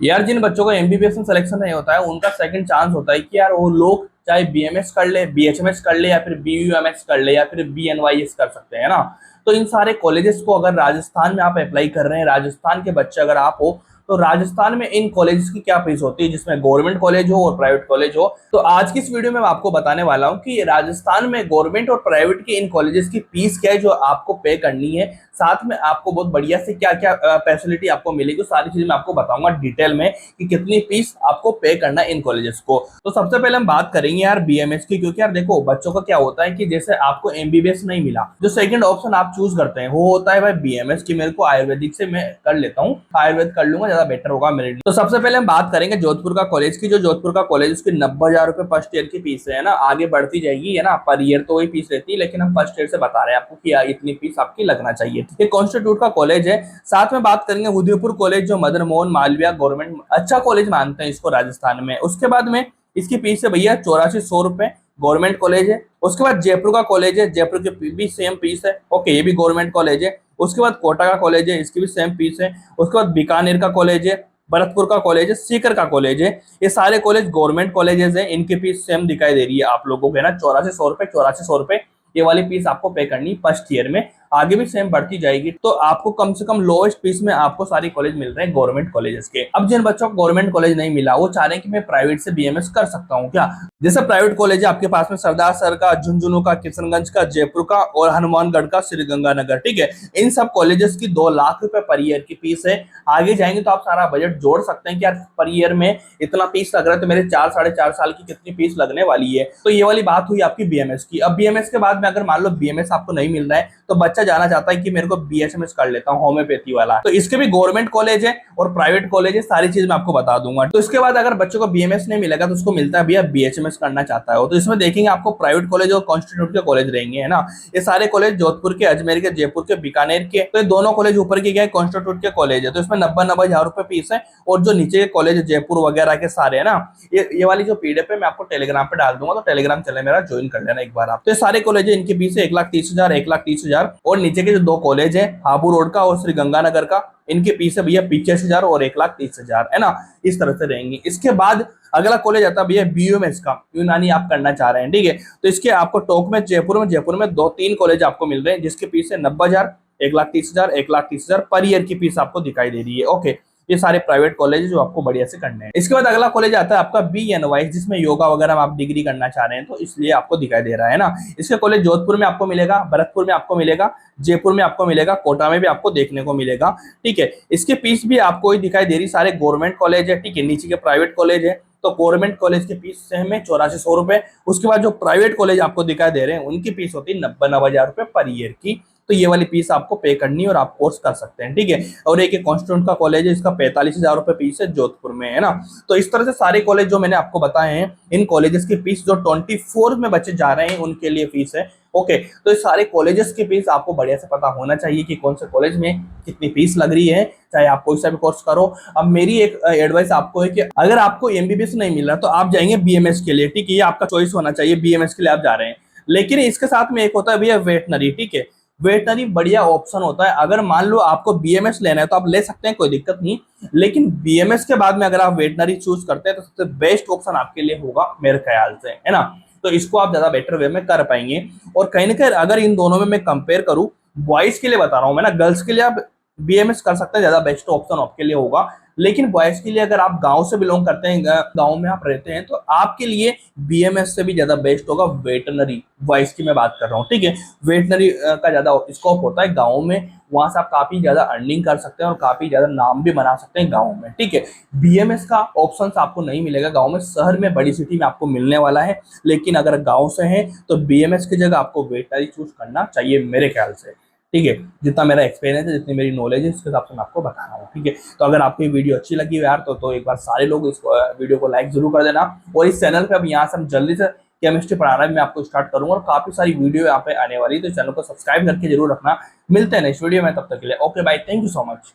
यार जिन बच्चों का एमबीबीएस में सिलेक्शन नहीं होता है उनका सेकंड चांस होता है कि यार वो लोग चाहे बीएमएस कर ले, बीएचएमएस कर ले, या फिर बीयूएमएस कर ले, या फिर बीएनवाईएस कर सकते हैं ना। तो इन सारे कॉलेजेस को अगर राजस्थान में आप अप्लाई कर रहे हैं, राजस्थान के बच्चे अगर आप हो, तो राजस्थान में इन कॉलेजेस की क्या फीस होती है, जिसमें गवर्नमेंट कॉलेज हो और प्राइवेट कॉलेज हो। तो आज की इस वीडियो में मैं आपको बताने वाला हूं कि राजस्थान में गवर्नमेंट और प्राइवेट के इन कॉलेजेस की फीस क्या है जो आपको पे करनी है, साथ में आपको बहुत बढ़िया से क्या क्या फैसिलिटी आपको मिलेगी, सारी चीजें मैं आपको बताऊंगा डिटेल में कि कितनी फीस आपको पे करना है इन कॉलेजेस को। तो सबसे पहले हम बात करेंगे यार बीएमएस की, क्योंकि यार देखो बच्चों का क्या होता है कि जैसे आपको एमबीबीएस नहीं मिला, जो सेकंड ऑप्शन आप चूज करते हैं वो होता है भाई बीएमएस की, मेरे को आयुर्वेदिक से मैं कर लेता हूँ, आयुर्वेद कर लूंगा, ज्यादा बेटर होगा मेरे लिए। तो सबसे पहले हम बात करेंगे जोधपुर का कॉलेज की। जो जोधपुर का कॉलेज उसकी 90,000 रुपए फर्स्ट ईयर की फीस है ना, आगे बढ़ती जाएगी है ना, पर ईयर तो वही फीस रहती है, लेकिन हम फर्स्ट ईयर से बता रहे हैं आपको कि इतनी फीस आपकी लगना चाहिए। ये कॉन्स्टिट्यूट का कॉलेज है। साथ में बात करेंगे उदयपुर कॉलेज, जो मदन मोहन मालवीय गवर्नमेंट अच्छा कॉलेज मानते हैं इसको राजस्थान में। उसके बाद में इसकी फीस है भैया 8400 रुपए, गवर्नमेंट कॉलेज है। उसके बाद जयपुर का कॉलेज है, जयपुर की भी सेम फीस है, ओके, ये भी गवर्नमेंट कॉलेज है। उसके बाद कोटा का कॉलेज है, इसकी भी सेम फीस है। उसके बाद बीकानेर का कॉलेज है, भरतपुर का कॉलेज है, सीकर का कॉलेज है। ये सारे कॉलेज गवर्नमेंट कॉलेजेस हैं, इनकी फीस सेम दिखाई दे रही है आप लोगों को, है ना, 8400 रुपए, 8400 रुपए ये वाली फीस आपको पे करनी फर्स्ट ईयर में, आगे भी सेम बढ़ती जाएगी। तो आपको कम से कम लोएस्ट फीस में आपको सारे कॉलेज मिल रहे हैं गवर्नमेंट कॉलेजेस के। अब जिन बच्चों को गवर्नमेंट कॉलेज नहीं मिला वो चाह रहे हैं कि मैं प्राइवेट से बीएमएस कर सकता हूँ क्या। जैसे प्राइवेट कॉलेज है आपके पास में सरदार सर का, झुंझुनू का, किशनगंज का, जयपुर का और हनुमानगढ़ का, श्रीगंगानगर, ठीक है। इन सब कॉलेजेस की 2 लाख रुपए पर ईयर की फीस है। आगे जाएंगे तो आप सारा बजट जोड़ सकते हैं कि यार पर ईयर में इतना फीस लग रहा है तो मेरे 4 साढ़े 4 साल की कितनी फीस लगने वाली है। तो ये वाली बात हुई आपकी बीएमएस की। अब बीएमएस के बाद में अगर मान लो बीएमएस आपको नहीं मिल रहा है तो बच्चा जाना चाहता है कि मेरे को बीएचएमएस कर लेता हूँ, होम्योपैथी वाला, तो इसके भी गवर्नमेंट कॉलेज है और प्राइवेट कॉलेज है, सारी चीज मैं आपको बता दूंगा। तो इसके बाद अगर बच्चों को बीएमएस नहीं मिलेगा तो उसको मिलता है भैया बीएचएमएस करना चाहता है, तो इसमें देखेंगे आपको प्राइवेट कॉलेज और कॉन्स्टिट्यूट के कॉलेज रहेंगे, है ना। ये सारे कॉलेज जोधपुर के, अजमेर के, जयपुर के, बीकानेर के, तो ये दोनों कॉलेज ऊपर के क्या कॉन्स्टिट्यूट के कॉलेज है, तो इसमें 90 हजार रुपए फीस है। और जो नीचे के कॉलेज है जयपुर वगैरह के सारे, है ना, ये वाली जो पीडीएफ है मैं आपको टेलीग्राम पे डाल दूंगा, तो टेलीग्राम चैनल मेरा ज्वाइन कर लेना एक बार आप। तो ये सारे कॉलेज है, इनकी फीस है 1,30,000, 1,30,000। और नीचे के जो 2 कॉलेज है हाबू रोड का और श्री गंगानगर का, इनके फीस है भैया 85,000 और 1,30,000, है ना, इस तरह से रहेंगी। इसके बाद अगला कॉलेज आता है भैया बीयूएमएस का, यूनानी आप करना चाह रहे हैं, ठीक है। तो इसके आपको टोक में, जयपुर में 2-3 कॉलेज आपको मिल रहे हैं, जिसकी फीस है 90,000, 1,30,000, 1,30,000 पर ईयर की फीस आपको दिखाई दे रही है, ओके। ये सारे प्राइवेट कॉलेज जो आपको बढ़िया से करने हैं। इसके बाद अगला कॉलेज आता है आपका बीएनवाई, जिसमें योगा वगैरह आप डिग्री करना चाह रहे हैं, तो इसलिए आपको दिखाई दे रहा है ना। इसके कॉलेज जोधपुर में आपको मिलेगा, भरतपुर में आपको मिलेगा, जयपुर में आपको मिलेगा, कोटा में भी आपको देखने को मिलेगा, ठीक है। इसकी फीस भी आपको ही दिखाई दे रही, सारे गवर्नमेंट कॉलेज है, ठीक है। नीचे के प्राइवेट कॉलेज है, तो गवर्नमेंट कॉलेज की फीस सेम है 8400 रुपए। उसके बाद जो प्राइवेट कॉलेज आपको दिखाई दे रहे हैं उनकी फीस होती है 90,000 रुपए पर ईयर की। तो ये वाली फीस आपको पे करनी है और आप कोर्स कर सकते हैं, ठीक है। और एक कॉन्स्टिट्यूट का कॉलेज है, इसका 45,000 रुपए फीस है जोधपुर में, है ना। तो इस तरह से सारे कॉलेज जो मैंने आपको बताए हैं, इन कॉलेजेस की फीस जो 24 में बच्चे जा रहे हैं उनके लिए फीस है, ओके। तो इस सारे कॉलेजेस की फीस आपको बढ़िया से पता होना चाहिए कि कौन से कॉलेज में कितनी फीस लग रही है, चाहे आप कोई सा भी कोर्स करो। अब मेरी एक एडवाइस आपको है कि अगर आपको एमबीबीएस नहीं मिल रहा तो आप जाएंगे बीएमएस के लिए, ठीक है, ये आपका चॉइस होना चाहिए, बीएमएस के लिए आप जा रहे हैं। लेकिन इसके साथ में एक होता है भैया वेटनरी, ठीक है। वेटनरी बढ़िया ऑप्शन होता है, अगर मान लो आपको बीएमएस लेना है तो आप ले सकते हैं, कोई दिक्कत नहीं। लेकिन बीएमएस के बाद में अगर आप वेटनरी चूज करते हैं तो सबसे बेस्ट ऑप्शन आपके लिए होगा मेरे ख्याल से, है ना। तो इसको आप ज्यादा बेटर वे में कर पाएंगे। और कहीं ना कहीं अगर इन दोनों में मैं कंपेयर करूं, बॉयज के लिए बता रहा हूं मैं ना, गर्ल्स के लिए आप बीएमएस कर सकते हैं, ज्यादा बेस्ट ऑप्शन आपके लिए होगा। लेकिन बॉयज के लिए अगर आप गांव से बिलोंग करते हैं, गांव में आप रहते हैं, तो आपके लिए बीएमएस से भी ज्यादा बेस्ट होगा वेटनरी, बॉयज की मैं बात कर रहा हूँ, ठीक है। वेटनरी का ज्यादा स्कोप होता है गाँव में, वहां से आप काफी ज्यादा अर्निंग कर सकते हैं और काफी ज्यादा नाम भी बना सकते हैं गाँव में, ठीक है। बीएमएस का ऑप्शन आपको नहीं मिलेगा गाँव में, शहर में बड़ी सिटी में आपको मिलने वाला है। लेकिन अगर गाँव से है तो बीएमएस की जगह आपको वेटनरी चूज करना चाहिए मेरे ख्याल से, ठीक है। जितना मेरा एक्सपीरियंस है, जितनी मेरी नॉलेज है, उसके हिसाब से मैं आपको बता रहा हूँ, ठीक है। तो अगर आपको ये वीडियो अच्छी लगी हो यार तो एक बार सारे लोग इस वीडियो को लाइक जरूर कर देना। और इस चैनल पे अब यहाँ से हम जल्दी से केमिस्ट्री पढ़ाना भी मैं आपको स्टार्ट करूंगा और काफी सारी वीडियो यहाँ पे आने वाली है, तो चैनल को सब्सक्राइब करके जरूर रखना। मिलते हैं नेक्स्ट वीडियो में, तब तक के लिए okay bye, thank you so much.